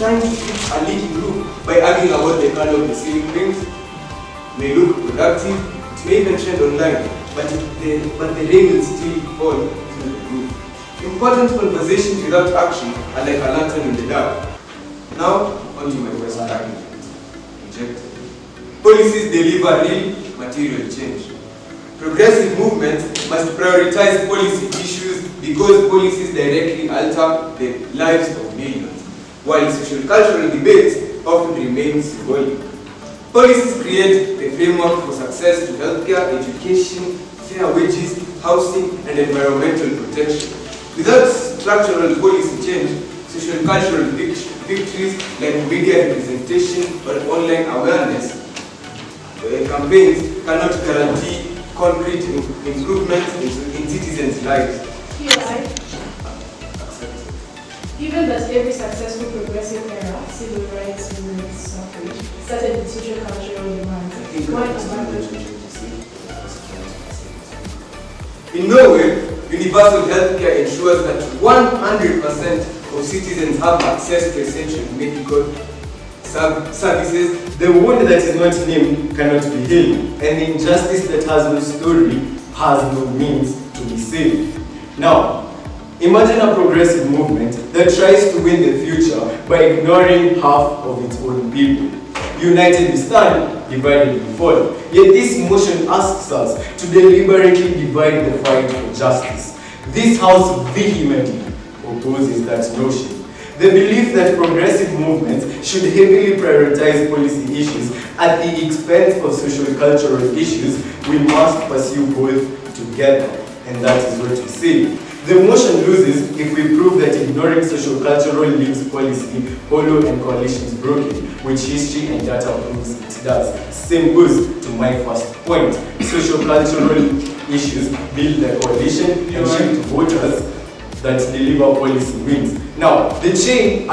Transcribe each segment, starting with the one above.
trying to fix a leaking roof by arguing about the color of the ceiling paint may look productive, it may even trend online, but the rain will still fall through the roof. Important conversations without action are like a lantern in the dark. Now, on to my first argument. Rejected. Policies deliver real material change. Progressive movement must prioritize policy issues because policies directly alter the lives of millions, while social-cultural debates often remain symbolic. Policies create the framework for success to healthcare, education, fair wages, housing, and environmental protection. Without structural policy change, social-cultural victories like media representation or online awareness campaigns cannot guarantee concrete improvements in citizens' lives. Given that every successful progressive era, civil rights, movement, suffrage, started with social cultural demands, why abandon? In Norway, universal healthcare ensures that 100% of citizens have access to essential medical services. The wound that is not named cannot be healed, and the injustice that has no story has no means to be saved. Now, imagine a progressive movement that tries to win the future by ignoring half of its own people. United we stand, divided we fall. Yet this motion asks us to deliberately divide the fight for justice. This house vehemently opposes that notion. The belief that progressive movements should heavily prioritize policy issues at the expense of social-cultural issues, we must pursue both together, and that is what we say. The motion loses if we prove that ignoring social-cultural leaves policy hollow and coalitions broken, which history and data proves it does. Same goes to my first point. Social-cultural issues build the coalition and shift voters that deliver policy wins. Now, a chain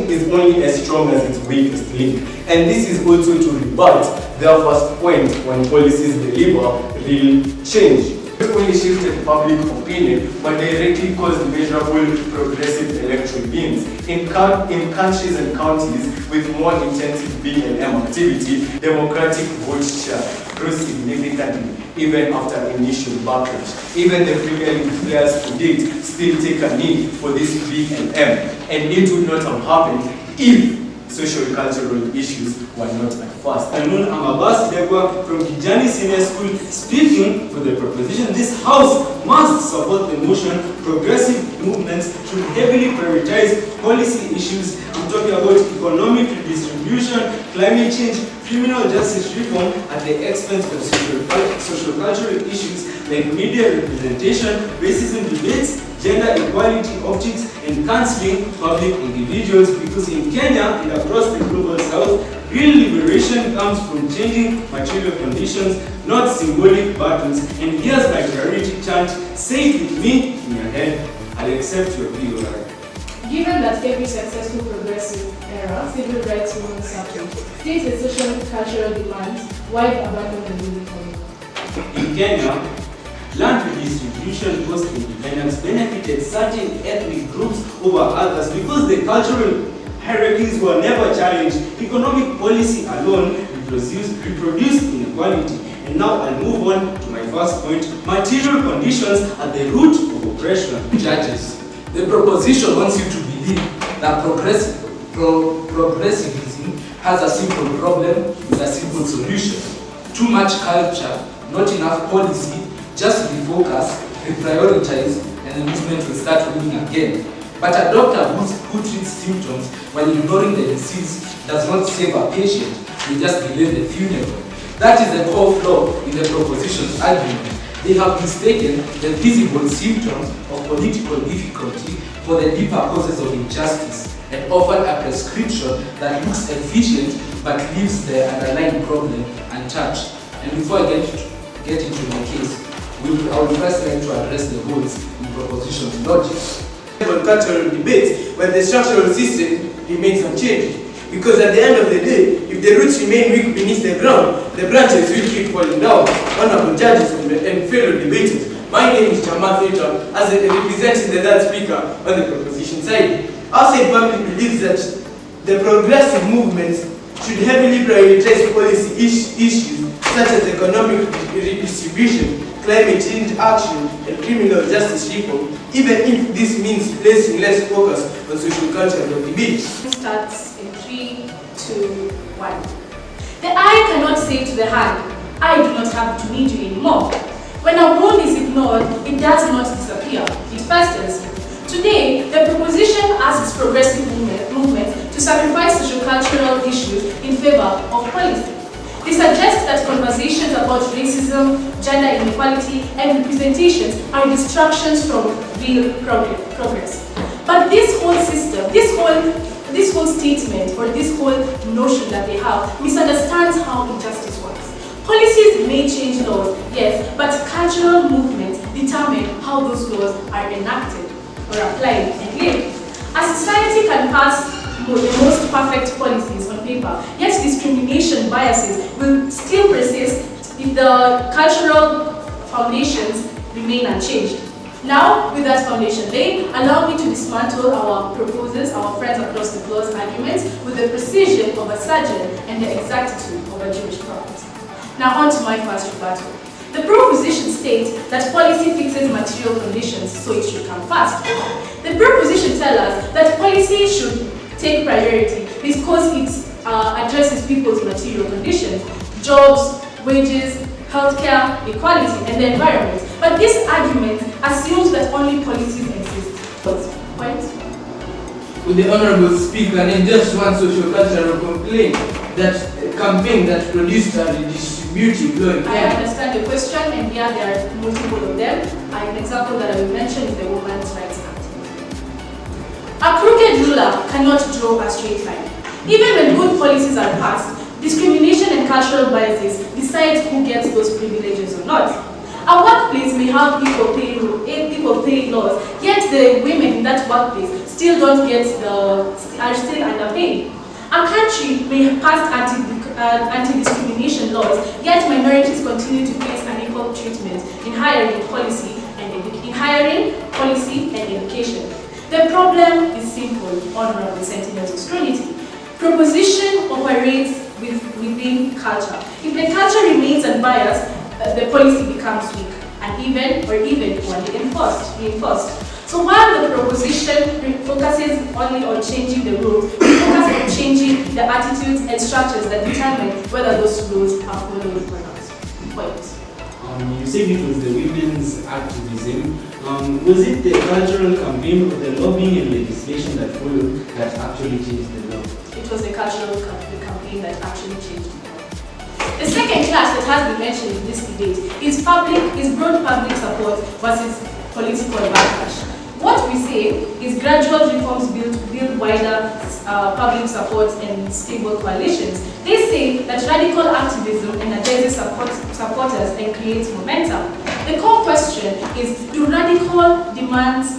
is only as strong as its weakest link. And this is also to rebut their first point when policies deliver real change. Not only shifted public opinion, but directly caused measurable progressive electoral gains. In countries and counties with more intensive B&M activity, democratic vote share grew significantly even after initial backlash. Even the Premier League players to date still take a knee for this B&M, and it would not have happened if social cultural issues were not at first. I'm Abbas Degwa from Kijani Senior School, speaking for the proposition this House must support the motion progressive movements should heavily prioritize policy issues. I'm talking about economic redistribution, climate change, criminal justice reform at the expense of social cultural issues like media representation, racism debates, gender equality optics, and counseling public individuals, because in Kenya and across the global south, real liberation comes from changing material conditions, not symbolic battles. And here's my priority chant, say it with me in your head, I'll accept your plea, alright. Given that every successful progressive era, civil rights movement suffrage, states and social cultural demands, why abandon the uniform? In Kenya, land redistribution post-independence benefited certain ethnic groups over others because the cultural hierarchies were never challenged. Economic policy alone reproduced inequality. And now I'll move on to my first point. Material conditions are the root of oppression. Judges, the proposition wants you to believe that progressivism has a simple problem with a simple solution. Too much culture, not enough policy, just refocus, reprioritize, and the movement will start winning again. But a doctor who treats symptoms while ignoring the disease does not save a patient, they just delay the funeral. That is the core flaw in the proposition's argument. They have mistaken the visible symptoms of political difficulty for the deeper causes of injustice and offered a prescription that looks efficient but leaves the underlying problem untouched. And before I get into my case, I would first like to address the holes in proposition's logic. Cultural debates, but the structural system remains unchanged. Because at the end of the day, if the roots remain weak beneath the ground, the branches will keep falling down. Honorable judges and fellow debaters, my name is Jamal Theatre, as representing the third speaker on the proposition side. Our side public believes that The progressive movements should heavily prioritize policy issues such as economic redistribution, climate change action, and criminal justice reform, even if this means placing less focus on social cultural debate. Starts in 3, 2, 1. The eye cannot say to the hand, I do not have to need you anymore. When a wound is ignored, it does not disappear, it festers. Today, the proposition asks progressive movement to sacrifice social-cultural issues in favor of policy. They suggest that conversations about racism, gender inequality, and representations are distractions from real progress. But this whole system, this whole statement, or this whole notion that they have, misunderstands how injustice works. Policies may change laws, yes, but cultural movements determine how those laws are enacted or applied and lived. A society can pass the most perfect policies on paper, yet discrimination biases will still persist if the cultural foundations remain unchanged. Now, with that foundation laid, allow me to dismantle our proposers, our friends across the floor's arguments with the precision of a surgeon and the exactitude of a Jewish prophet. Now on to my first rebuttal. The proposition states that policy fixes material conditions, so it should come first. The proposition tells us that policy should take priority because it addresses people's material conditions, jobs, wages, healthcare, equality, and the environment. But this argument assumes that only policies exist. Point? With the Honorable Speaker, and just one socio-cultural complaint, that campaign that produced a redistributive law in Kenya. I understand the question, and here there are multiple of them. An example that I will mention is the Women's Rights Act. A crooked ruler cannot draw a straight line. Even when good policies are passed, discrimination and cultural biases decide who gets those privileges or not. A workplace may have equal pay laws, yet the women in that workplace still are still underpaid. A country may pass anti-discrimination laws, yet minorities continue to face unequal treatment in hiring policy and education. The problem is simple, Honorable Sentinels of Scrutiny. Proposition operates within culture. If the culture remains unbiased, the policy becomes weak and even poorly reinforced. So while the proposition focuses only on changing the rules, we focus on changing the attitudes and structures that determine whether those rules are followed or not. Point. You said it was the women's activism. Was it the cultural campaign or the lobbying and legislation that followed that actually changed the law? It was the cultural campaign that actually changed the law. The second clash that has been mentioned in this debate is broad public support versus political backlash. What we say is gradual reforms build wider public support and stable coalitions. They say that radical activism energizes supporters and creates momentum. The core question is, do radical demands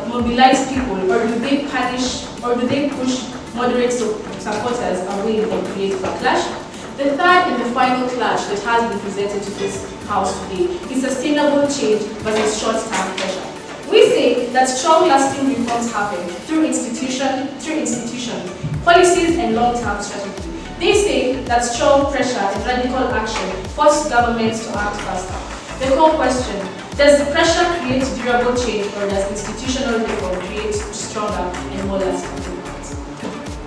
mobilize people, or do they push moderate supporters away and create backlash? The third and the final clash that has been presented to this House today is sustainable change versus short-term pressure. We say that strong lasting reforms happen through institutions, policies and long-term strategy. They say that strong pressure and radical action force governments to act faster. The core question, does the pressure create durable change, or does institutional reform create stronger and more lasting impact?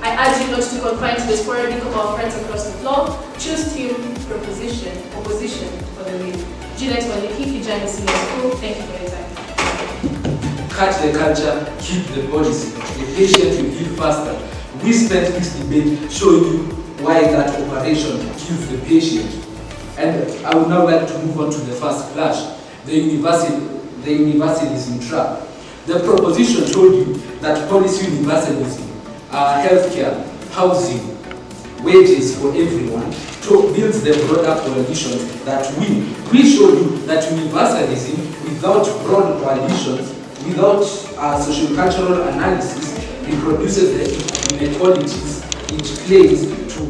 I urge you not to confine to the sporadic of our friends across the floor. Choose team, proposition, opposition for the win. Juliet Waliki, Kijani Senior. Thank you for your time. Cut the culture, keep the policy. The patient will heal faster. We spent this debate showing you why that operation kills the patient. And I would now like to move on to the first clash, the universalism trap. The proposition told you that policy universalism, healthcare, housing, wages for everyone, builds the broader coalition that win. We showed you that universalism, without broad coalitions, without social-cultural analysis, reproduces the inequalities it claims to